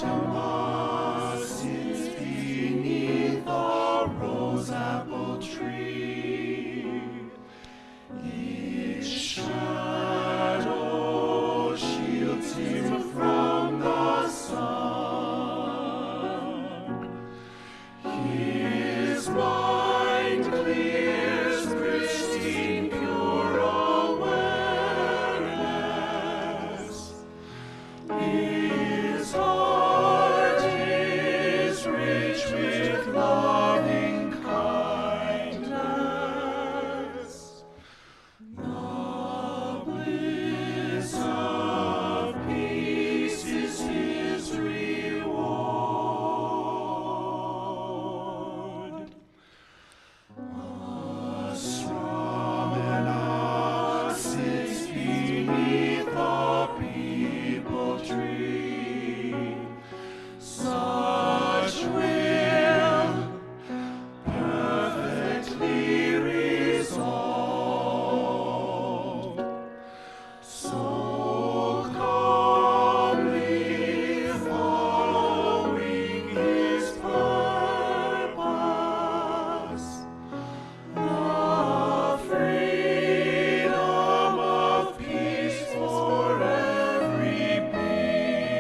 Fatima sits beneath a rose apple tree. Its shadow shields him from the sun. His mind clears, pristine, pure awareness. His heart is rich with loving kindness. The bliss of peace is his reward. Asramana sits beneath a peepal tree. Such will, perfectly resolved, so calmly following his purpose. The freedom of peace for every being.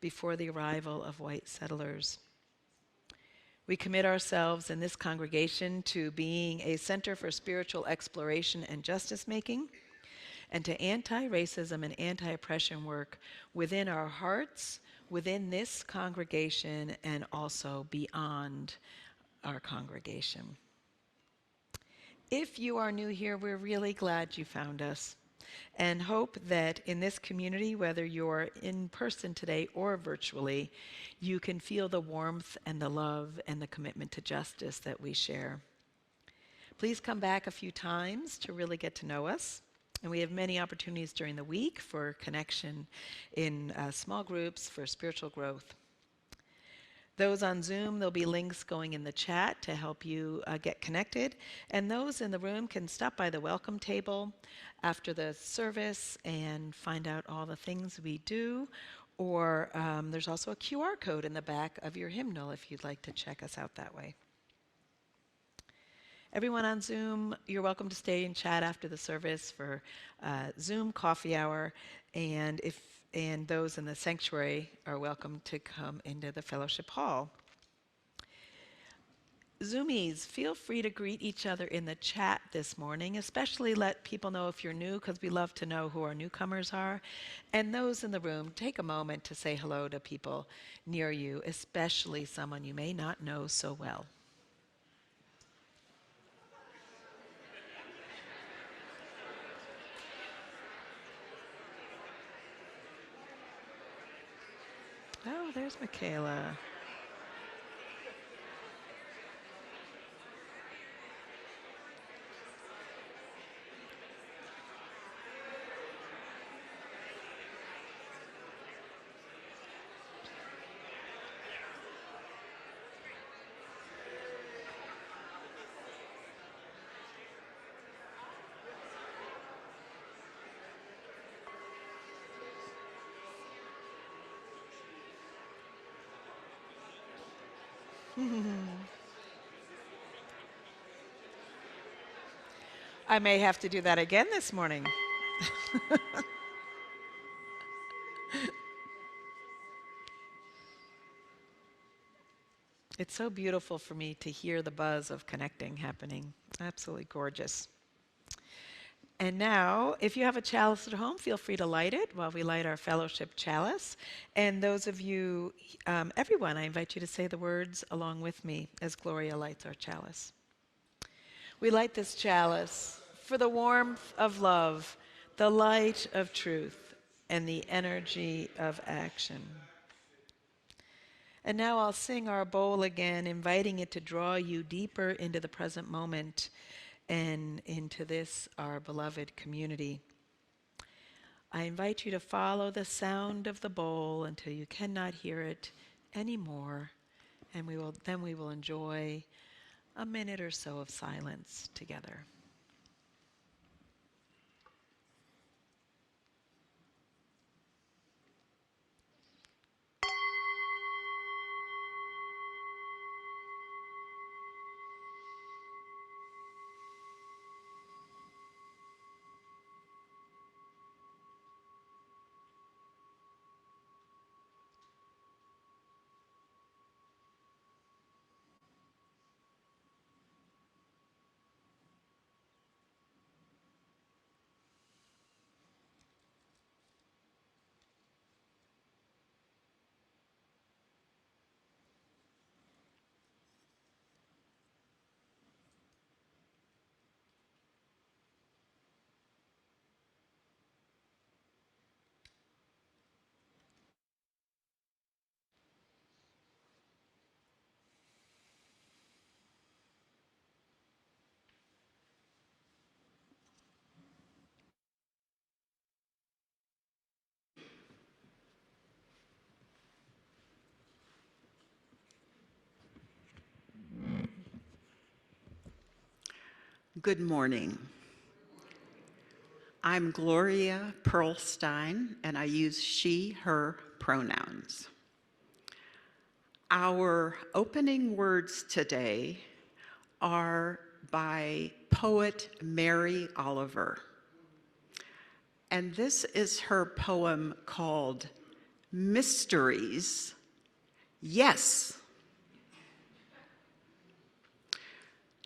before the arrival of white settlers. We commit ourselves in this congregation to being a center for spiritual exploration and justice making, and to anti-racism and anti-oppression work within our hearts, within this congregation, and also beyond our congregation. If you are new here, we're really glad you found us, and hope that in this community, whether you're in person today or virtually, you can feel the warmth and the love and the commitment to justice that we share. Please come back a few times to really get to know us. And we have many opportunities during the week for connection in small groups for spiritual growth. Those on Zoom, there'll be links going in the chat to help you get connected. And those in the room can stop by the welcome table after the service and find out all the things we do. Or there's also a QR code in the back of your hymnal if you'd like to check us out that way. Everyone on Zoom, you're welcome to stay and chat after the service for Zoom coffee hour, and those in the sanctuary are welcome to come into the fellowship hall. Zoomies, feel free to greet each other in the chat this morning, especially let people know if you're new, because we love to know who our newcomers are. And those in the room, take a moment to say hello to people near you, especially someone you may not know so well. Oh, there's Michaela. I may have to do that again this morning. It's so beautiful for me to hear the buzz of connecting happening. Absolutely gorgeous. And now, if you have a chalice at home, feel free to light it while we light our fellowship chalice. And those of you, everyone, I invite you to say the words along with me as Gloria lights our chalice. We light this chalice for the warmth of love, the light of truth, and the energy of action. And now I'll sing our bowl again, inviting it to draw you deeper into the present moment and into this, our beloved community. I invite you to follow the sound of the bowl until you cannot hear it anymore, and then we will enjoy a minute or so of silence together. Good morning. I'm Gloria Pearlstein, and I use she, her pronouns. Our opening words today are by poet Mary Oliver. And this is her poem called Mysteries, yes.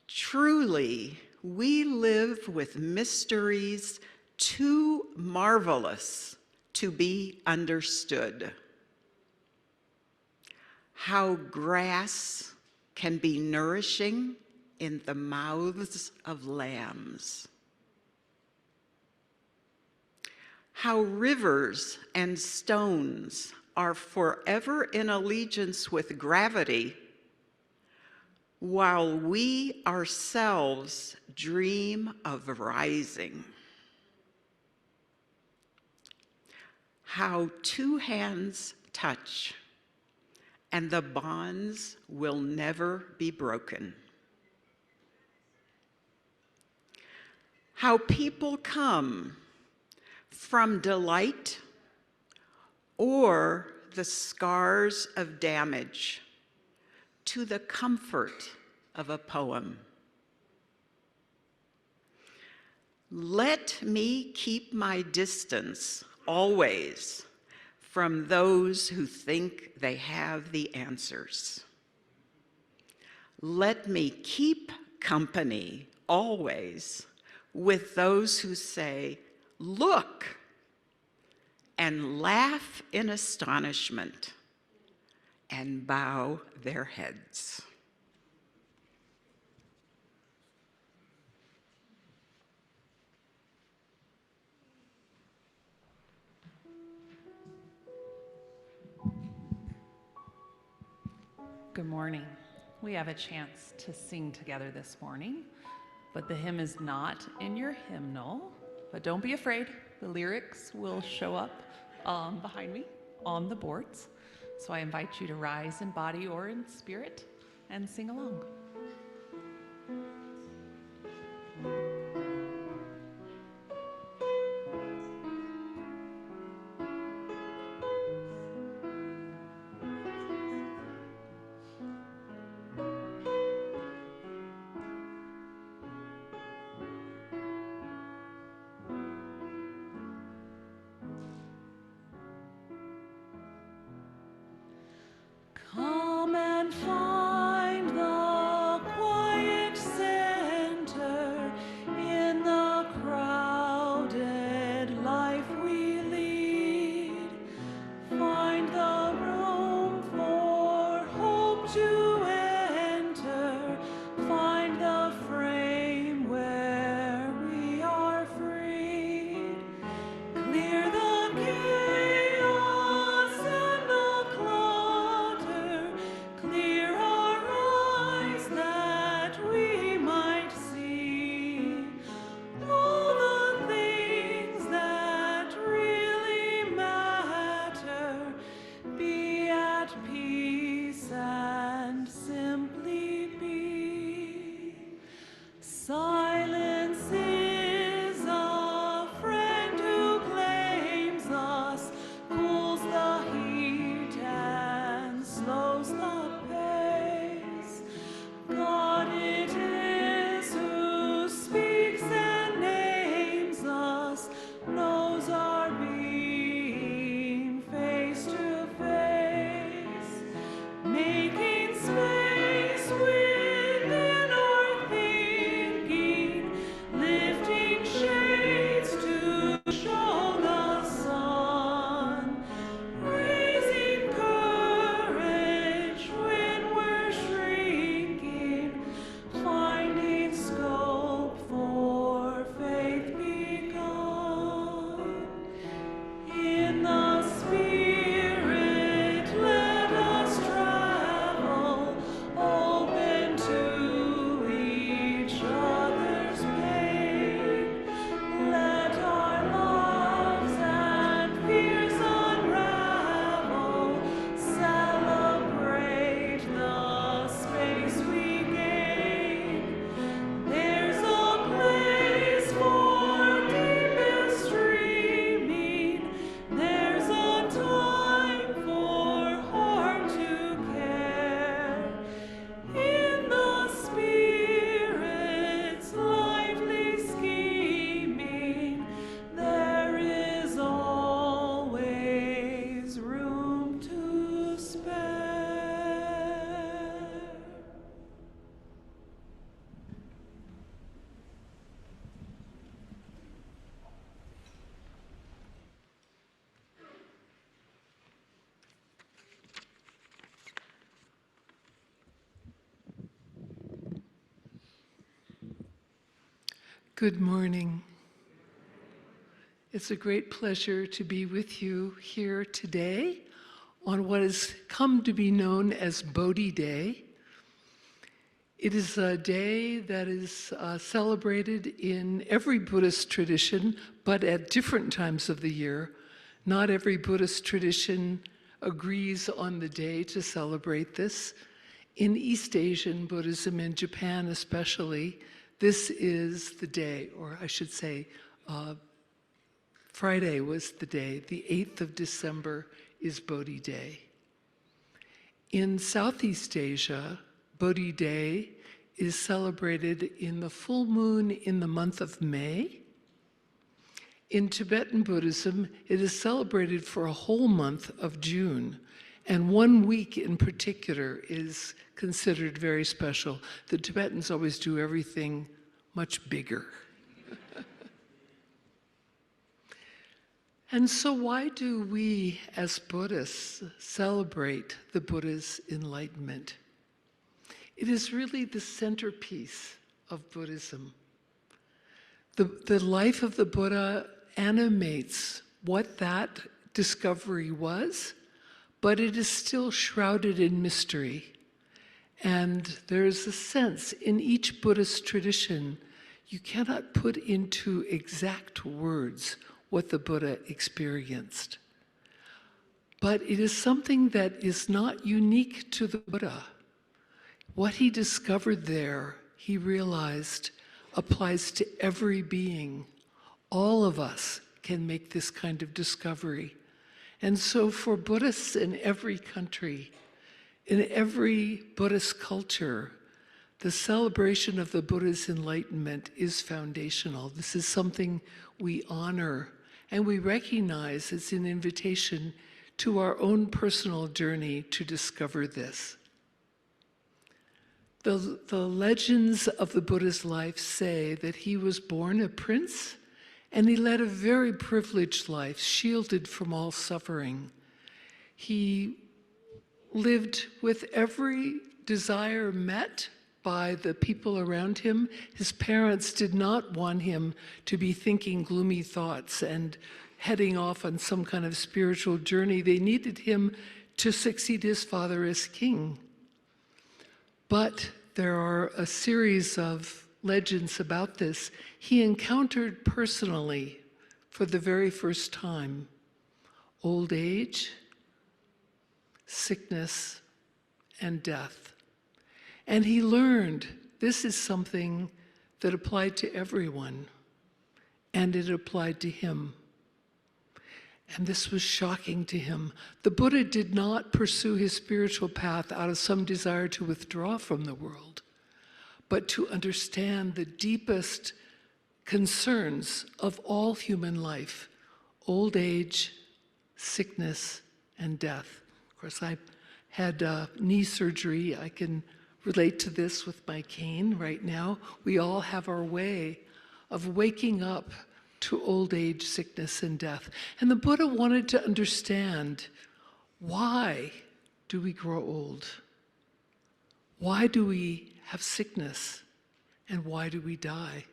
Truly, we live with mysteries too marvelous to be understood. How grass can be nourishing in the mouths of lambs. How rivers and stones are forever in allegiance with gravity, while we ourselves dream of rising. How two hands touch, and the bonds will never be broken. How people come from delight or the scars of damage to the comfort of a poem. Let me keep my distance always from those who think they have the answers. Let me keep company always with those who say, "Look," and laugh in astonishment and bow their heads. Good morning. We have a chance to sing together this morning, but the hymn is not in your hymnal. But don't be afraid, the lyrics will show up behind me on the boards. So I invite you to rise in body or in spirit and sing along. Come and find the quiet center in the crowded life we lead. Find the room for hope to enter. Find the frame where we are freed. Clear the chaos and the clutter. Clear Good morning. It's a great pleasure to be with you here today on what has come to be known as Bodhi Day. It is a day that is celebrated in every Buddhist tradition, but at different times of the year. Not every Buddhist tradition agrees on the day to celebrate this. In East Asian Buddhism, in Japan especially, this is the day, or I should say, Friday was the day. The 8th of December is Bodhi Day. In Southeast Asia, Bodhi Day is celebrated in the full moon in the month of May. In Tibetan Buddhism, it is celebrated for a whole month of June, and 1 week in particular is considered very special. The Tibetans always do everything much bigger. And so why do we as Buddhists celebrate the Buddha's enlightenment? It is really the centerpiece of Buddhism. The life of the Buddha animates what that discovery was, but it is still shrouded in mystery. And there is a sense in each Buddhist tradition, you cannot put into exact words what the Buddha experienced. But it is something that is not unique to the Buddha. What he discovered there, he realized, applies to every being. All of us can make this kind of discovery. And so for Buddhists in every country, in every Buddhist culture, the celebration of the Buddha's enlightenment is foundational. This is something we honor and we recognize as an invitation to our own personal journey to discover this. The legends of the Buddha's life say that he was born a prince and he led a very privileged life, shielded from all suffering. He lived with every desire met by the people around him. His parents did not want him to be thinking gloomy thoughts and heading off on some kind of spiritual journey. They needed him to succeed his father as king. But there are a series of legends about this. He encountered personally, for the very first time, old age, sickness, and death. And he learned this is something that applied to everyone, and it applied to him. And this was shocking to him. The Buddha did not pursue his spiritual path out of some desire to withdraw from the world, but to understand the deepest concerns of all human life: old age, sickness, and death. Of course, I had knee surgery. I can relate to this with my cane right now. We all have our way of waking up to old age, sickness, and death. And the Buddha wanted to understand, why do we grow old? Why do we have sickness? And why do we die?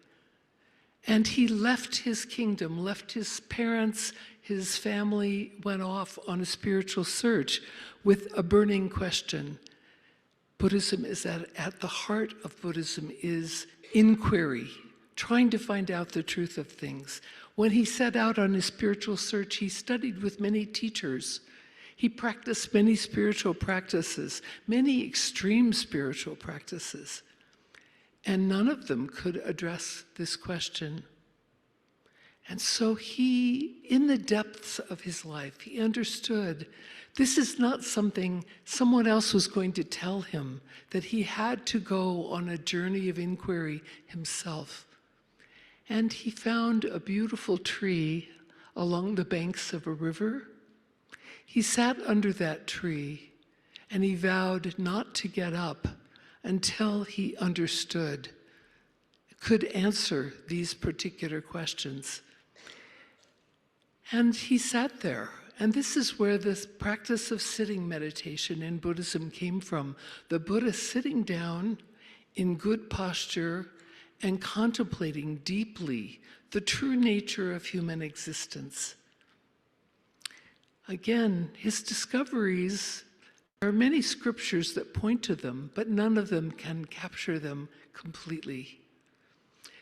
And he left his kingdom, left his parents, his family, went off on a spiritual search with a burning question. Buddhism is at the heart of Buddhism is inquiry, trying to find out the truth of things. When he set out on his spiritual search, he studied with many teachers. He practiced many spiritual practices, many extreme spiritual practices, and none of them could address this question. And so he, in the depths of his life, he understood this is not something someone else was going to tell him, that he had to go on a journey of inquiry himself. And he found a beautiful tree along the banks of a river. He sat under that tree and he vowed not to get up until he understood, could answer these particular questions. And he sat there. And this is where this practice of sitting meditation in Buddhism came from. The Buddha sitting down in good posture and contemplating deeply the true nature of human existence. Again, his discoveries, there are many scriptures that point to them, but none of them can capture them completely.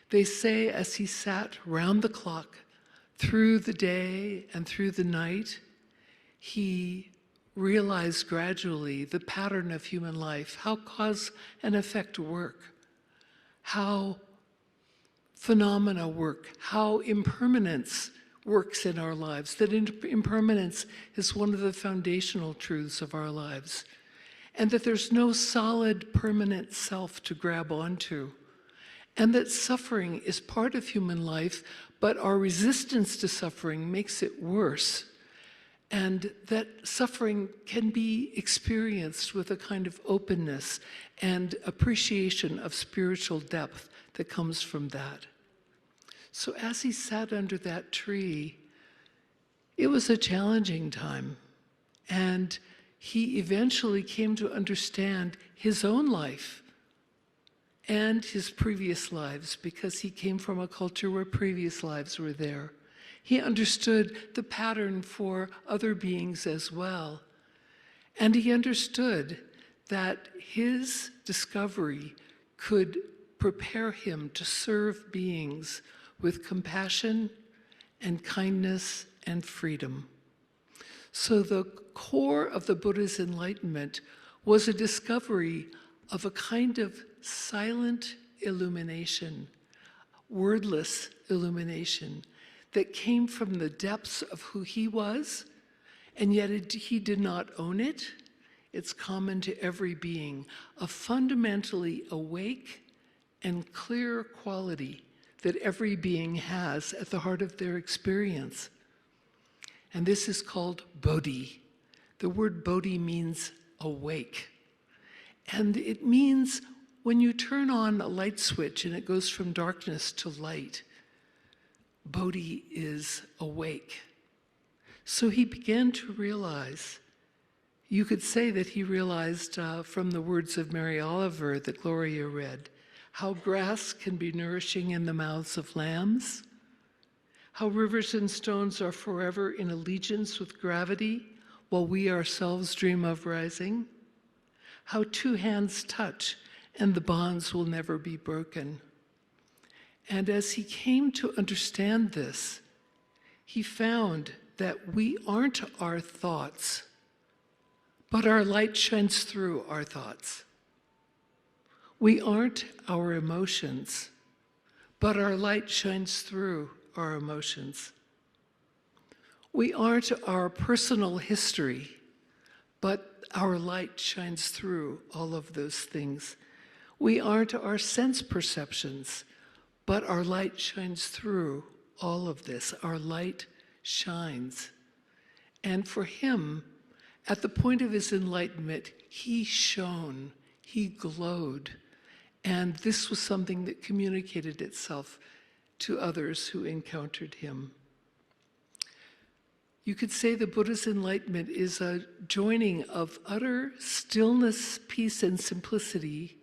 They say as he sat round the clock through the day and through the night, he realized gradually the pattern of human life, how cause and effect work, how phenomena work, how impermanence works in our lives, that impermanence is one of the foundational truths of our lives, and that there's no solid, permanent self to grab onto, and that suffering is part of human life, but our resistance to suffering makes it worse, and that suffering can be experienced with a kind of openness and appreciation of spiritual depth that comes from that. So as he sat under that tree, it was a challenging time, and he eventually came to understand his own life and his previous lives, because he came from a culture where previous lives were there. He understood the pattern for other beings as well, and he understood that his discovery could prepare him to serve beings with compassion and kindness and freedom. So the core of the Buddha's enlightenment was a discovery of a kind of silent illumination, wordless illumination that came from the depths of who he was, and yet he did not own it. It's common to every being, a fundamentally awake and clear quality that every being has at the heart of their experience. And this is called Bodhi. The word Bodhi means awake. And it means when you turn on a light switch and it goes from darkness to light, Bodhi is awake. So he began to realize, you could say that he realized from the words of Mary Oliver that Gloria read, how grass can be nourishing in the mouths of lambs, how rivers and stones are forever in allegiance with gravity while we ourselves dream of rising, how two hands touch and the bonds will never be broken. And as he came to understand this, he found that we aren't our thoughts, but our light shines through our thoughts. We aren't our emotions, but our light shines through our emotions. We aren't our personal history, but our light shines through all of those things. We aren't our sense perceptions, but our light shines through all of this. Our light shines. And for him, at the point of his enlightenment, he shone, he glowed. And this was something that communicated itself to others who encountered him. You could say the Buddha's enlightenment is a joining of utter stillness, peace, and simplicity,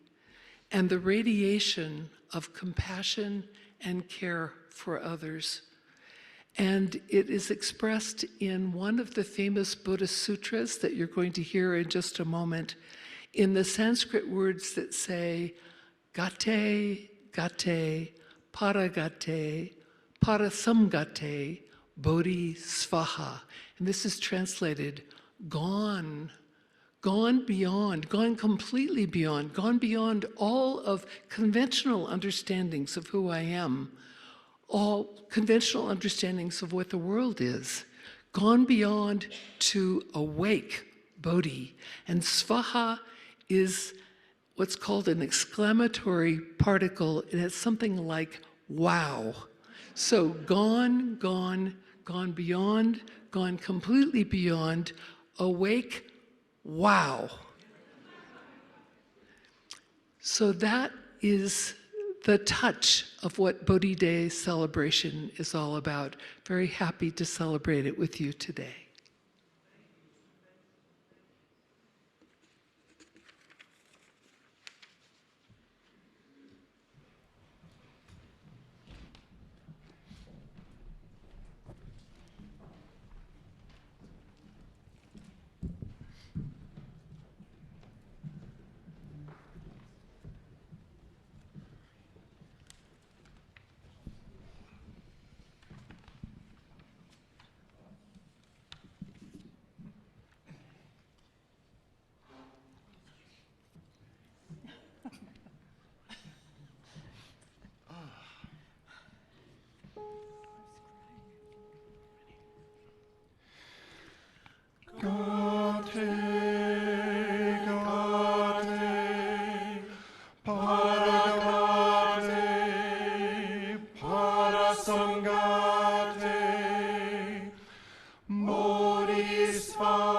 and the radiation of compassion and care for others. And it is expressed in one of the famous Buddhist sutras that you're going to hear in just a moment, in the Sanskrit words that say, Gate, gate, paragate, parasamgate, bodhi svaha. And this is translated, gone, gone beyond, gone completely beyond, gone beyond all of conventional understandings of who I am, all conventional understandings of what the world is, gone beyond to awake, bodhi. And svaha is what's called an exclamatory particle, and it's something like wow. So gone, gone, gone beyond, gone completely beyond, awake, wow. So that is the touch of what Bodhi Day celebration is all about. Very happy to celebrate it with you today. samgate, bodhisvaha.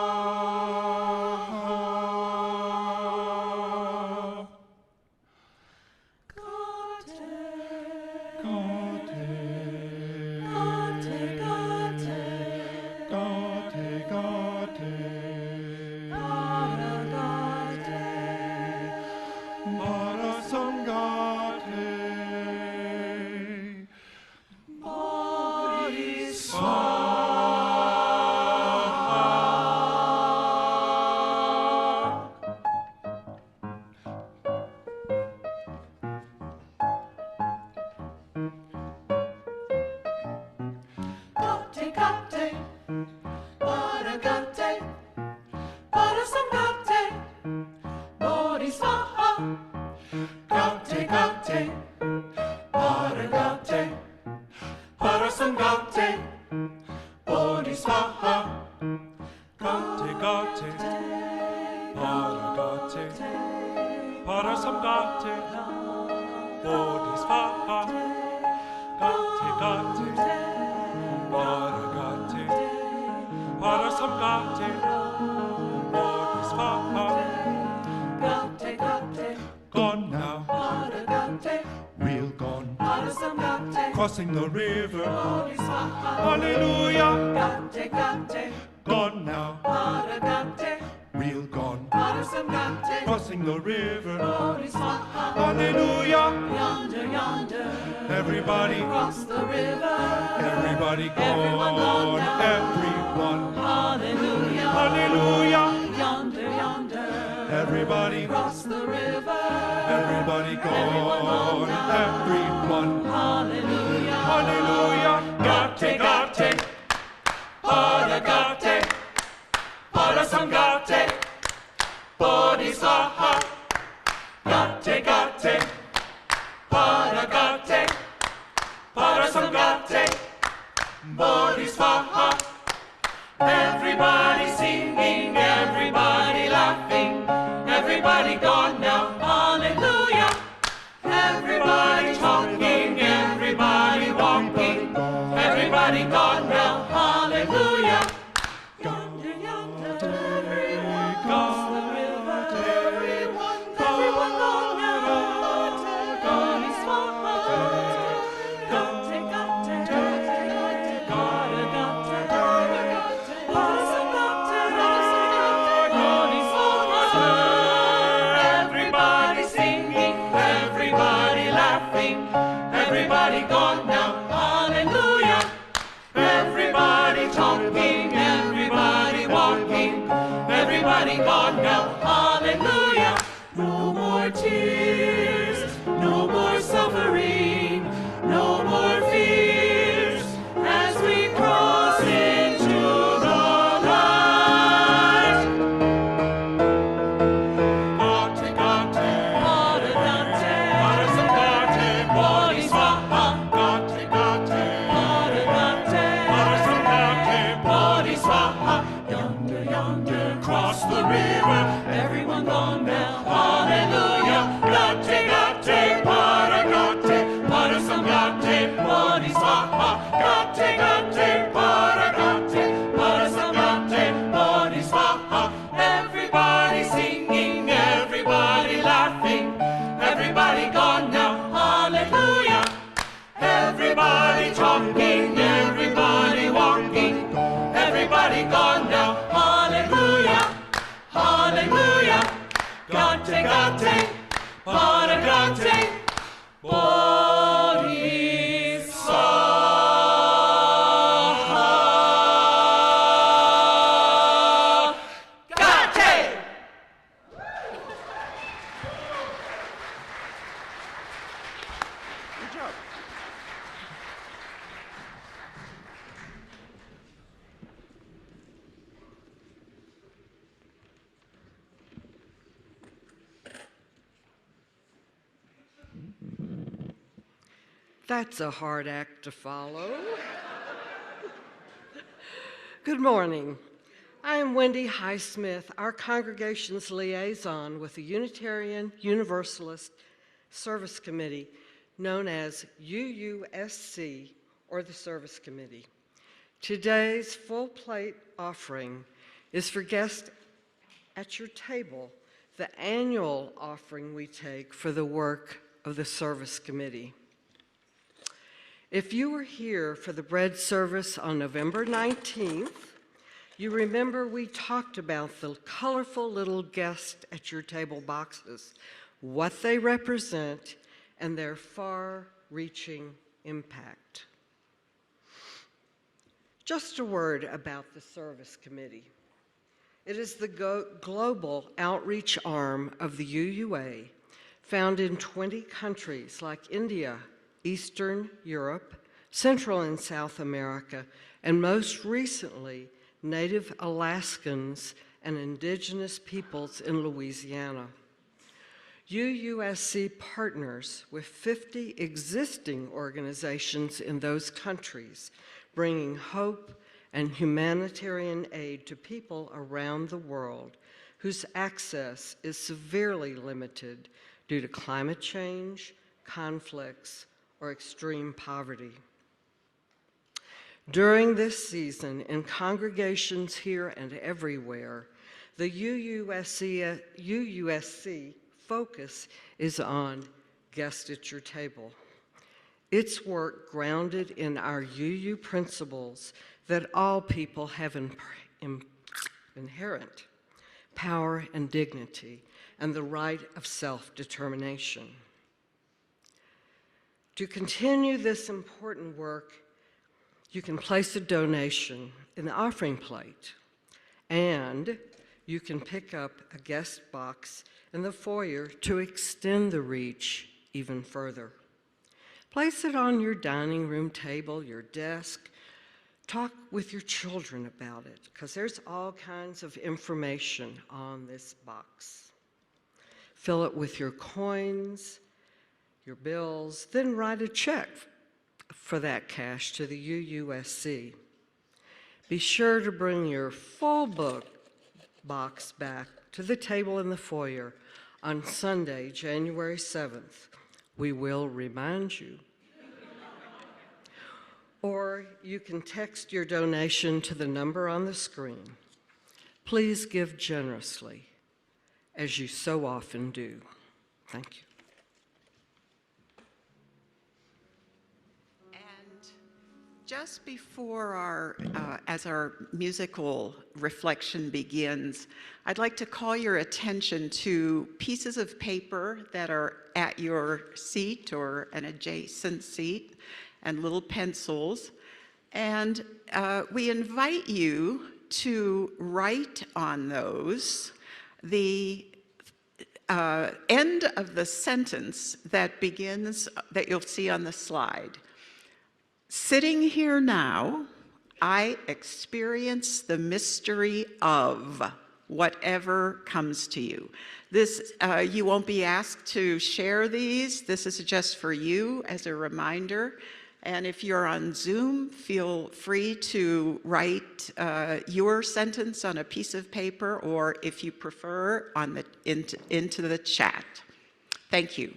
Gone now, real gone, crossing the river, hallelujah. Gone now, real gone, crossing the river, hallelujah. Yonder, yonder, Everybody, cross the river. everybody Everyone gone, gone now. everyone, Hallelujah. hallelujah. Yonder, yonder, Everybody, cross the river. everybody gone, everyone, Hallelujah. hallelujah. Gate, gate, paragate, parasamgate, bodhisattva. Gate, gate, paragate, parasamgate, bodhisattva. Everybody singing, everybody laughing, everybody gone now, hallelujah. Everybody talking, everybody walking, everybody gone now, hallelujah. Yonder, yonder, everyone cross the river. Everyone gone now. God is Everybody singing, everybody laughing, everybody gone now, hallelujah. Everybody talking, everybody walking, everybody gone now, hallelujah. No more tears, no more suffering, no more fears, as we cross into the light. Gate, gate, parasamgate, bodhisattva. Gate, gate, parasamgate, bodhisattva. Yonder, yonder, cross the river, everyone gone now, hallelujah. Gate, gate, paragate, parasamgate, bodhisattva. Gate, gate, paragate, parasamgate, bodhisattva. Everybody singing, everybody laughing, everybody gone now, hallelujah. Everybody talking, everybody walking, everybody gone now, hallelujah. Hallelujah. Gate, gate, paragate, bodhisattva. Gate! Good job. That's a hard act to follow. Good morning. I am Wendy Highsmith, our congregation's liaison with the Unitarian Universalist Service Committee, known as UUSC, or the Service Committee. Today's full plate offering is for guests at your table, the annual offering we take for the work of the Service Committee. If you were here for the bread service on November 19th, you remember we talked about the colorful little guest at your table boxes, what they represent, and their far-reaching impact. Just a word about the Service Committee. It is the global outreach arm of the UUA, found in 20 countries like India, Eastern Europe, Central and South America, and most recently, Native Alaskans and indigenous peoples in Louisiana. UUSC partners with 50 existing organizations in those countries, bringing hope and humanitarian aid to people around the world whose access is severely limited due to climate change, conflicts, or extreme poverty. During this season, in congregations here and everywhere, the UUSC focus is on guest at your table. Its work grounded in our UU principles that all people have inherent power and dignity and the right of self-determination. To continue this important work, you can place a donation in the offering plate, and you can pick up a guest box in the foyer to extend the reach even further. Place it on your dining room table, your desk. Talk with your children about it, because there's all kinds of information on this box. Fill it with your coins, your bills, then write a check for that cash to the UUSC. Be sure to bring your full book box back to the table in the foyer on Sunday, January 7th. We will remind you. Or you can text your donation to the number on the screen. Please give generously, as you so often do. Thank you. And just before as our musical reflection begins, I'd like to call your attention to pieces of paper that are at your seat or an adjacent seat, and little pencils. And we invite you to write on those the end of the sentence that begins, that you'll see on the slide. Sitting here now, I experience the mystery of whatever comes to you. This, you won't be asked to share these. This is just for you as a reminder. And if you're on Zoom, feel free to write your sentence on a piece of paper, or if you prefer, on the, into the chat. Thank you.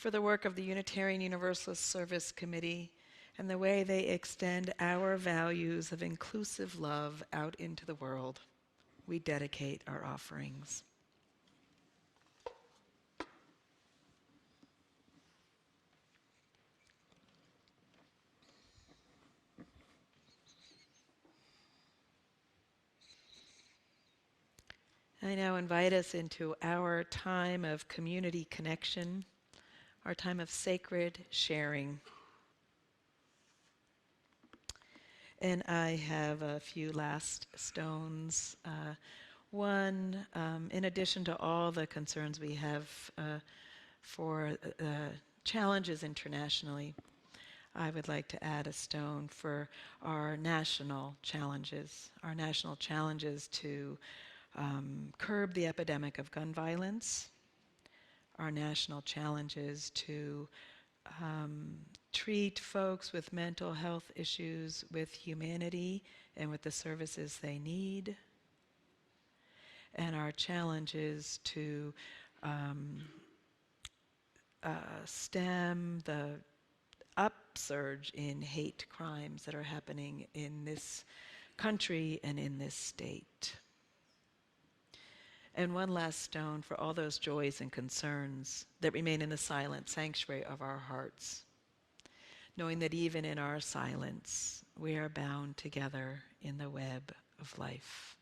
for the work of the Unitarian Universalist Service Committee and the way they extend our values of inclusive love out into the world. We dedicate our offerings. I now invite us into our time of community connection, our time of sacred sharing. And I have a few last stones. One, in addition to all the concerns we have for challenges internationally, I would like to add a stone for our national challenges to curb the epidemic of gun violence, our national challenges to treat folks with mental health issues with humanity and with the services they need, and our challenges to stem the upsurge in hate crimes that are happening in this country and in this state. And one last stone for all those joys and concerns that remain in the silent sanctuary of our hearts, knowing that even in our silence, we are bound together in the web of life.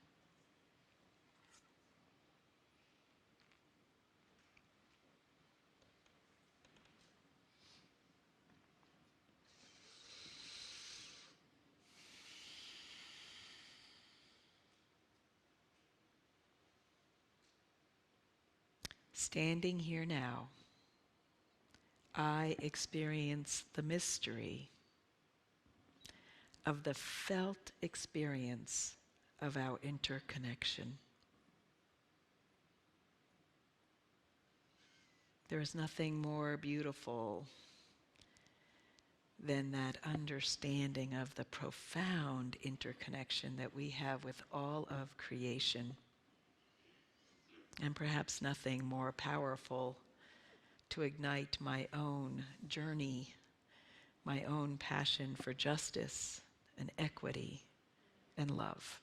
Standing here now, I experience the mystery of the felt experience of our interconnection. There is nothing more beautiful than that understanding of the profound interconnection that we have with all of creation. And perhaps nothing more powerful to ignite my own journey, my own passion for justice and equity and love.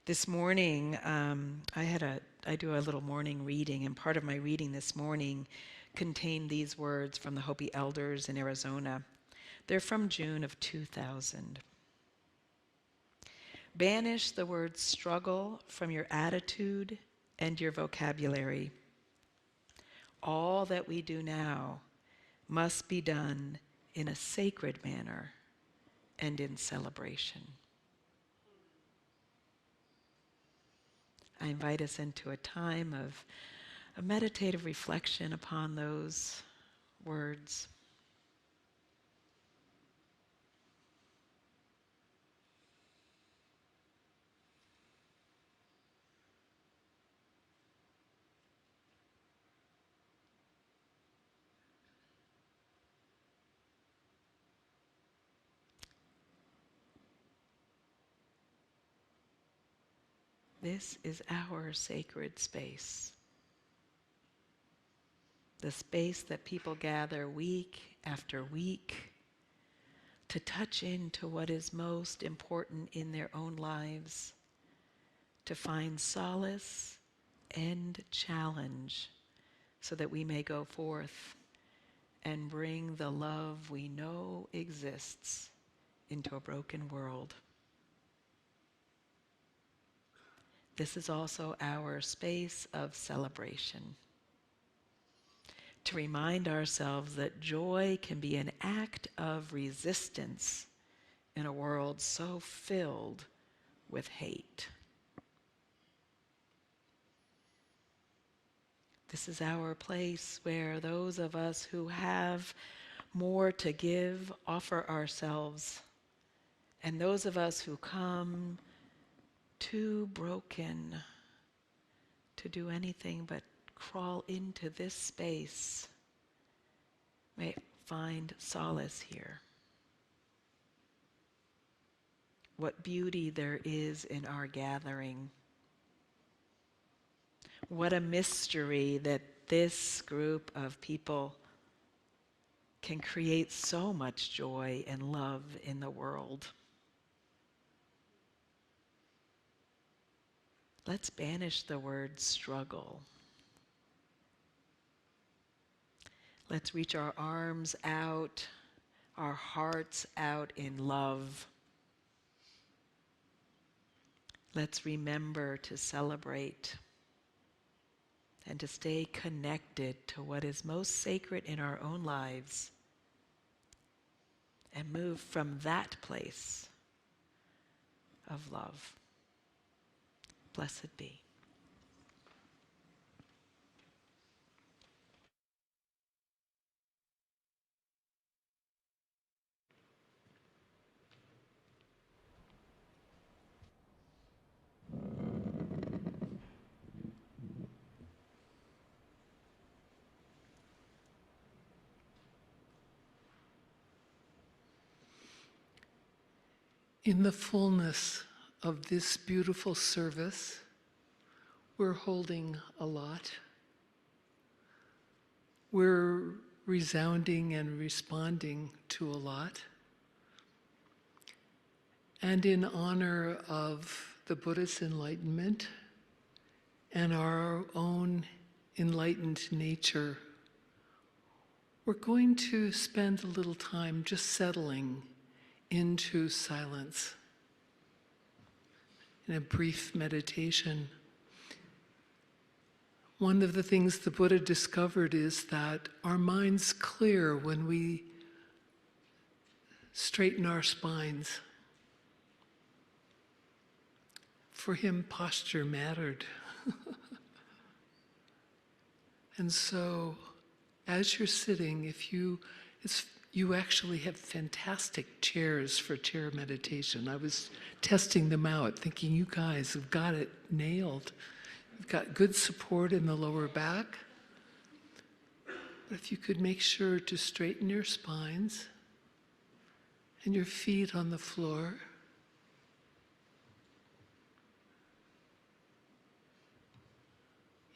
This morning, I do a little morning reading, and part of my reading this morning contained these words from the Hopi elders in Arizona. They're from June of 2000. Banish the word struggle from your attitude and your vocabulary. All that we do now must be done in a sacred manner and in celebration. I invite us into a time of a meditative reflection upon those words. This is our sacred space. The space that people gather week after week to touch into what is most important in their own lives, to find solace and challenge so that we may go forth and bring the love we know exists into a broken world. This is also our space of celebration, to remind ourselves that joy can be an act of resistance in a world so filled with hate. This is our place where those of us who have more to give offer ourselves, and those of us who come too broken to do anything but crawl into this space may find solace here. What beauty there is in our gathering. What a mystery that this group of people can create so much joy and love in the world. Let's banish the word struggle. Let's reach our arms out, our hearts out in love. Let's remember to celebrate and to stay connected to what is most sacred in our own lives and move from that place of love. Blessed be. In the fullness of this beautiful service, we're holding a lot. We're resounding and responding to a lot. And in honor of the Buddha's enlightenment and our own enlightened nature, we're going to spend a little time just settling into silence in a brief meditation. One of the things the Buddha discovered is that our minds clear when we straighten our spines. For him, posture mattered. And so, as you're sitting, you actually have fantastic chairs for chair meditation. I was testing them out, thinking you guys have got it nailed. You've got good support in the lower back. But if you could make sure to straighten your spines and your feet on the floor.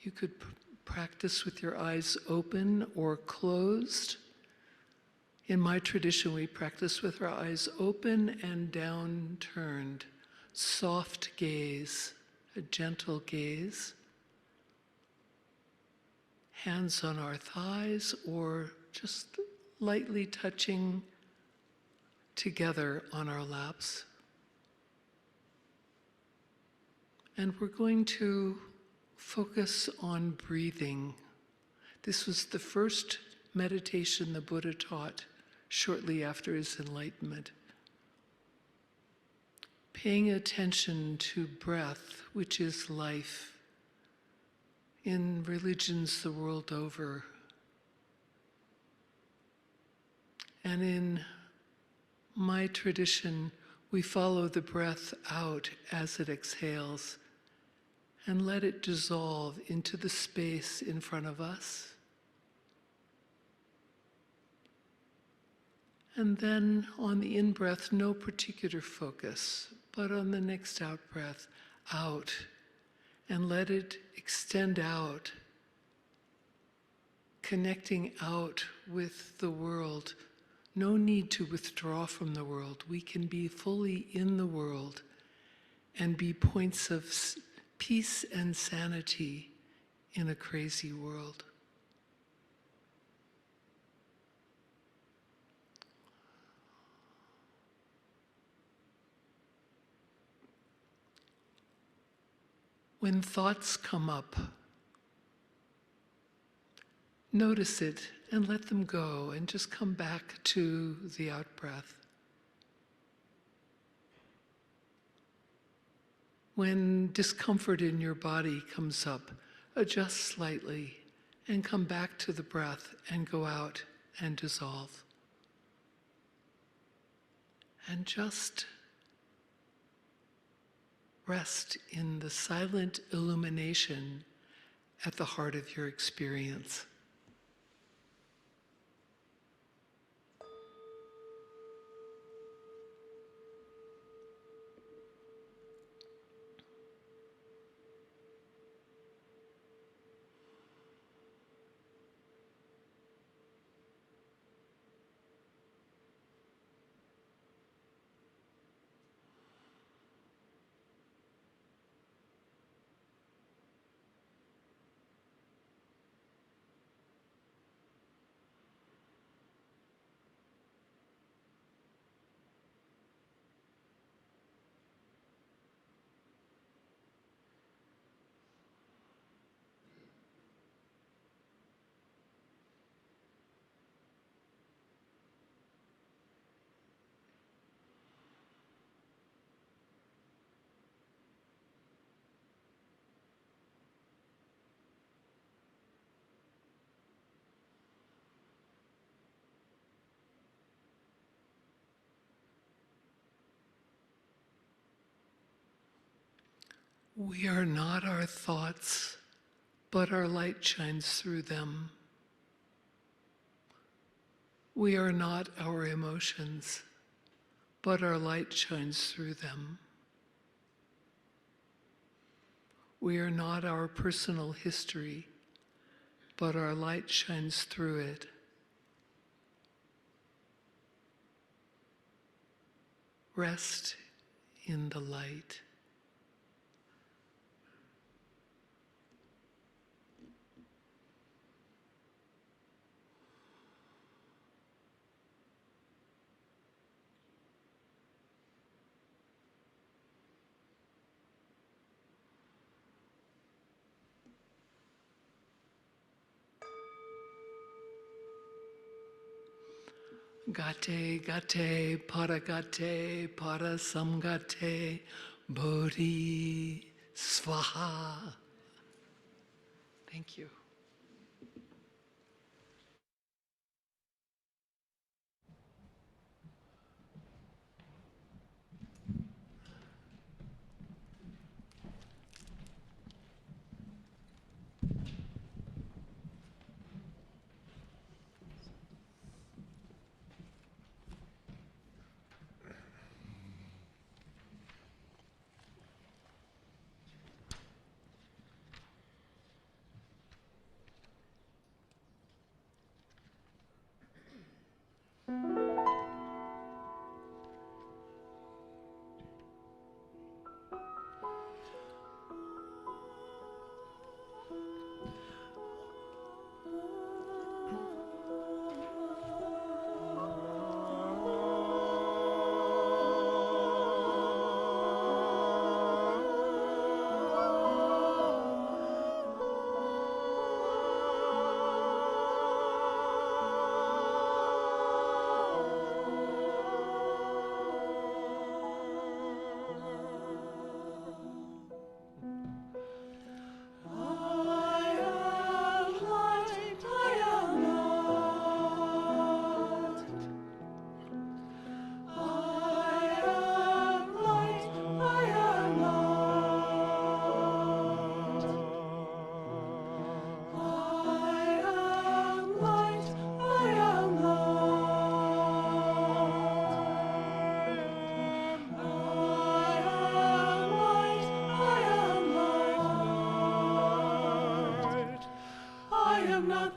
You could practice with your eyes open or closed. In my tradition, we practice with our eyes open and down turned. Soft gaze, a gentle gaze. Hands on our thighs or just lightly touching together on our laps. And we're going to focus on breathing. This was the first meditation the Buddha taught shortly after his enlightenment. Paying attention to breath, which is life, in religions the world over. And in my tradition, we follow the breath out as it exhales and let it dissolve into the space in front of us. And then on the in-breath, no particular focus, but on the next out-breath, out, and let it extend out, connecting out with the world. No need to withdraw from the world. We can be fully in the world and be points of peace and sanity in a crazy world. When thoughts come up, notice it and let them go and just come back to the out-breath. When discomfort in your body comes up, adjust slightly and come back to the breath and go out and dissolve. And just rest in the silent illumination at the heart of your experience. We are not our thoughts, but our light shines through them. We are not our emotions, but our light shines through them. We are not our personal history, but our light shines through it. Rest in the light. Gate, gate, para samgate, bodhi, svaha. Thank you.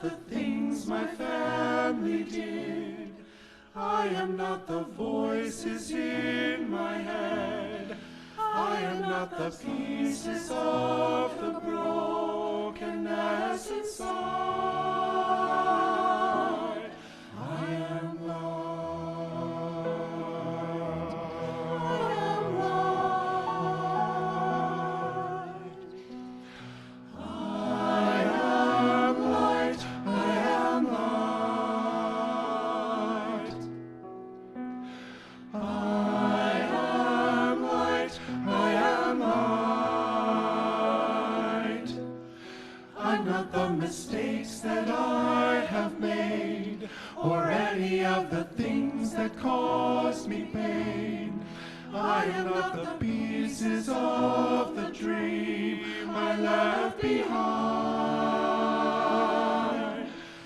The things my family did. I am not the voices in my head. I am not the pieces of the brokenness inside. I am light. I am light. I am light. I am light. I am light. I am light. I'm not the mistakes that I have made, or any of the things that cause me pain. I am not the pieces of the dream I left behind.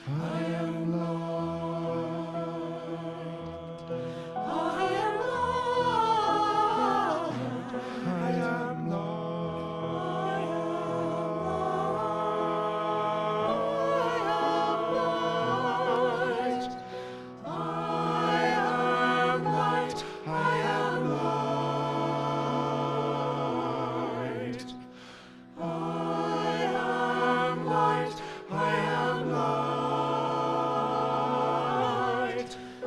I am light. I am light. I am light. I am light. I am light. I am light. I am light.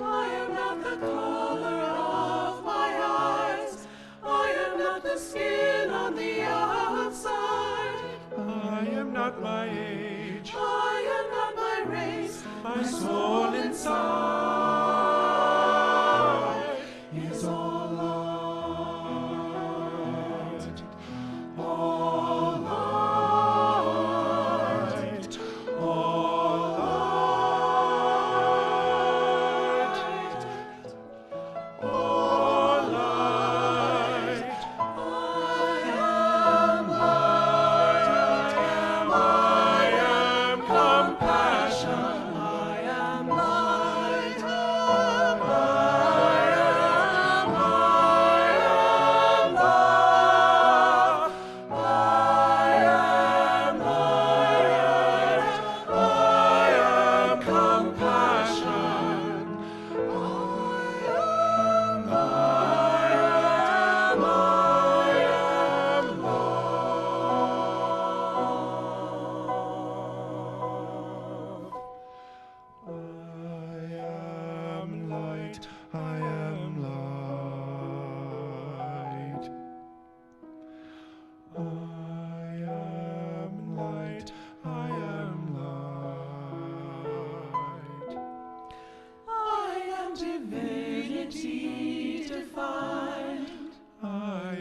I am not the color of my eyes. I am not the skin on the outside. I am not my age. I am not my race. My soul inside is all light. All light. All light. All light. I am light.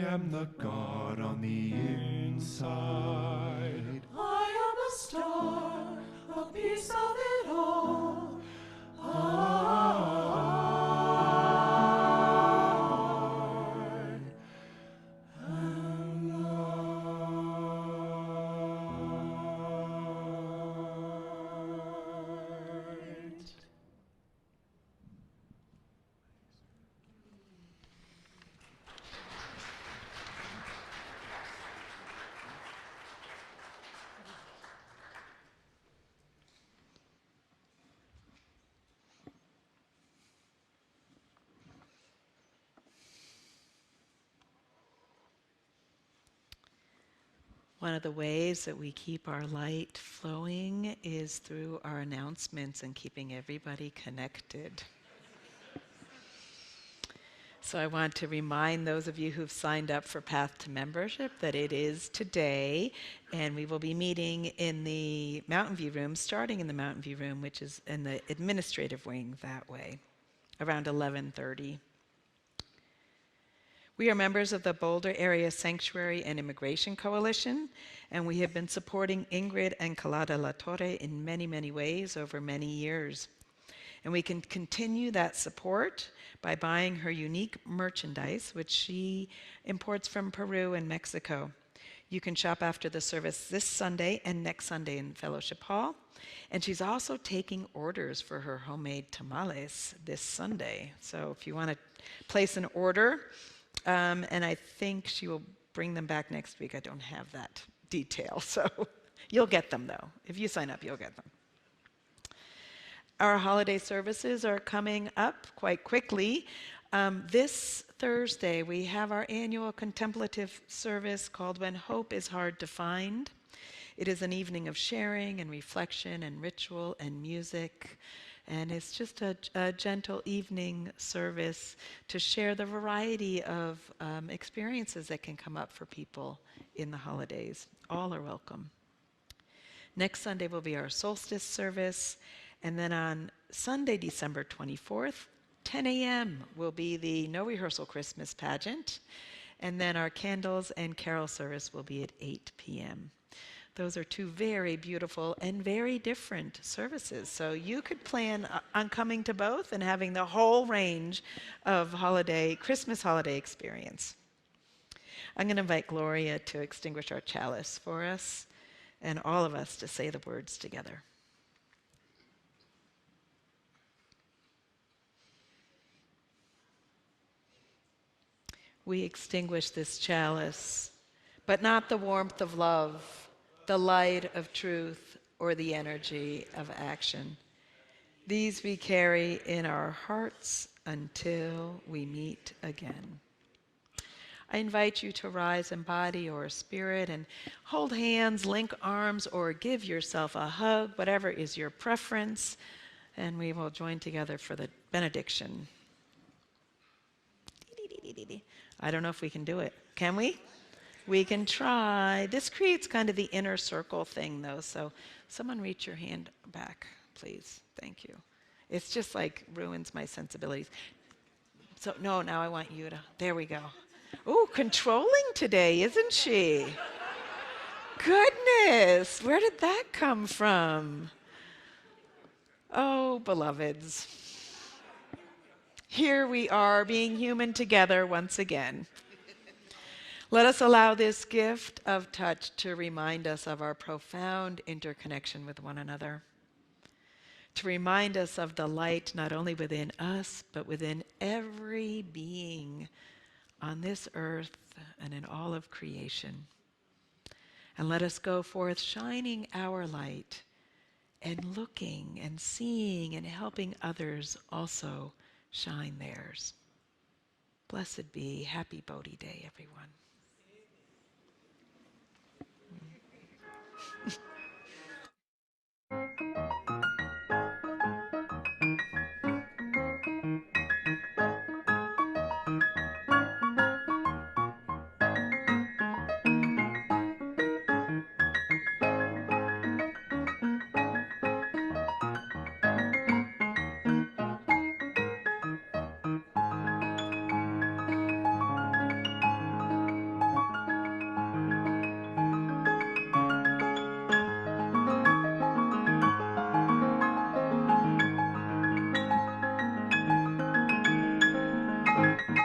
am the God on the inside. I am a star, a piece of it all. One of the ways that we keep our light flowing is through our announcements and keeping everybody connected. So I want to remind those of you who've signed up for Path to Membership that it is today, and we will be meeting in the Mountain View room, starting in the Mountain View room, which is in the administrative wing that way, around 11:30. We are members of the Boulder Area Sanctuary and Immigration Coalition, and we have been supporting Ingrid and Calada La Torre in many, many ways over many years. And we can continue that support by buying her unique merchandise, which she imports from Peru and Mexico. You can shop after the service this Sunday and next Sunday in Fellowship Hall. And she's also taking orders for her homemade tamales this Sunday. So if you want to place an order, and I think she will bring them back next week. I don't have that detail, so you'll get them though. If you sign up, you'll get them. Our holiday services are coming up quite quickly. This Thursday, we have our annual contemplative service called When Hope is Hard to Find. It is an evening of sharing and reflection and ritual and music. And it's just a gentle evening service to share the variety of experiences that can come up for people in the holidays. All are welcome. Next Sunday will be our solstice service. And then on Sunday, December 24th, 10 a.m. will be the No Rehearsal Christmas pageant. And then our candles and carol service will be at 8 p.m. Those are two very beautiful and very different services. So you could plan on coming to both and having the whole range of Christmas holiday experience. I'm going to invite Gloria to extinguish our chalice for us and all of us to say the words together. We extinguish this chalice, but not the warmth of love, the light of truth, or the energy of action. These we carry in our hearts until we meet again. I invite you to rise in body or spirit and hold hands, link arms, or give yourself a hug, whatever is your preference, and we will join together for the benediction. I don't know if we can do it. Can we? We can try. This creates kind of the inner circle thing, though, so someone reach your hand back, please. Thank you. It's just like ruins my sensibilities. So, no, now I want you to, there we go. Ooh, controlling today, isn't she? Goodness, where did that come from? Oh, beloveds. Here we are being human together once again. Let us allow this gift of touch to remind us of our profound interconnection with one another, to remind us of the light not only within us, but within every being on this earth and in all of creation. And let us go forth shining our light and looking and seeing and helping others also shine theirs. Blessed be. Happy Bodhi Day, everyone. Thank you.